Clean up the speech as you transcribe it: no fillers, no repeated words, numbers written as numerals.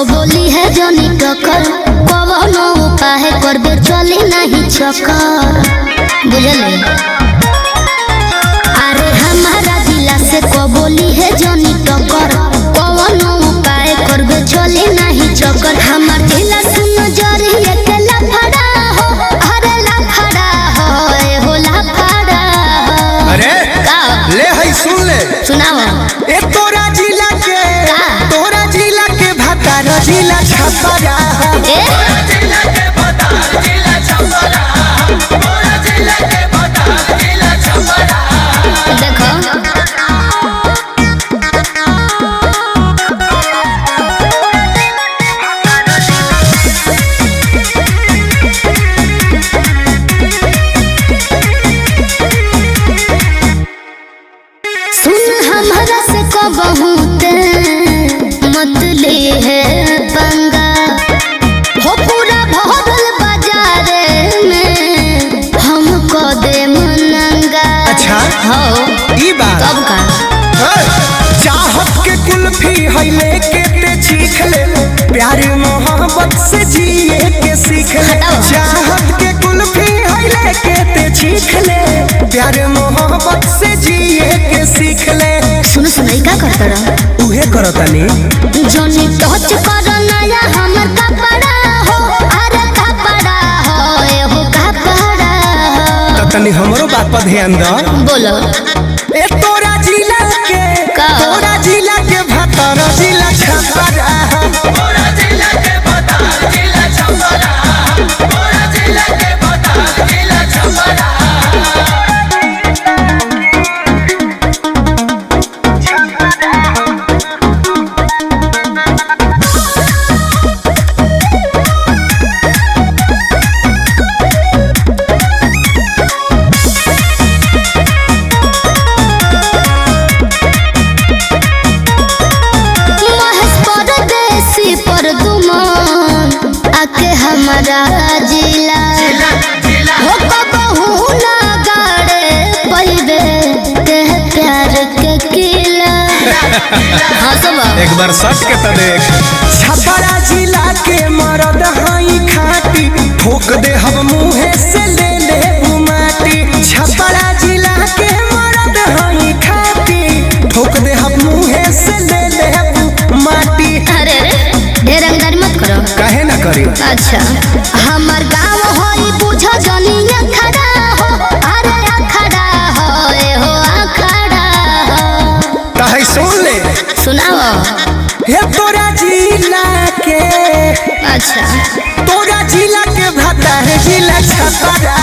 बोली है जोनी टकर कवनो उपाय करबे चली नहीं चक्कर बुझले। अरे हमारा जिला से बोली है जोनी टकर कवनो उपाय करबे चली नहीं चक्कर। हमार जिला से नजरिए के लफड़ा हो अरे लफड़ा हो लफड़ा। अरे ले है सुन ले सुनाओ। ए तोरा जिला के भतारा जिला छपरा ए जिला के भतारा जिला छपरा जिला के भतारा जिला छपरा। देखो सुन हमारा से बहुत मत ले है पंगा हो पूरा भरल बाजार में हमको दे मनंगा। अच्छा हो ई बात कब का चाहत के कुल्फी है लेके ते चीख ले प्यार मोहब्बत से जिए के सीख ले। हटाओ। चाहत के कुल्फी है लेके ते चीख ले प्यार मोहब्बत से जिए के सीख ले। सुन सुनाई का करता रहा उहे करतानी जोनी टच कर नया हमर कपड़ा हो अरे कपड़ा हो ए हो कपड़ा हो। त तनी हमरो बात पर ध्यान द। बोलो ए तोरा जिला के भतारा जिला छपरा जिला के भतारा जिला छपरा जिला के भतारा जिला छपरा। आके हमारा जिला हो कबहू ना गाड़े पैबे ते प्यार के किला। हाँ सब एक बार सच के त देख छपरा जिला के मरद हई खाटी ठोक दे हम मुंहे से ले ले माटी। छपरा जिला के मरद हई खाटी ठोक दे हम मुंहे से ले ले माटी। अरे ढेर अंगार मत करो काहे ना करी। अच्छा हमार गाँव होई बुझो जनिया खड़ा हो अरे अखड़ा हो ए हो अखड़ा हो। काहे सुन ले सुनाओ। हे तोरा जिला के अच्छा भतारा जिला छपरा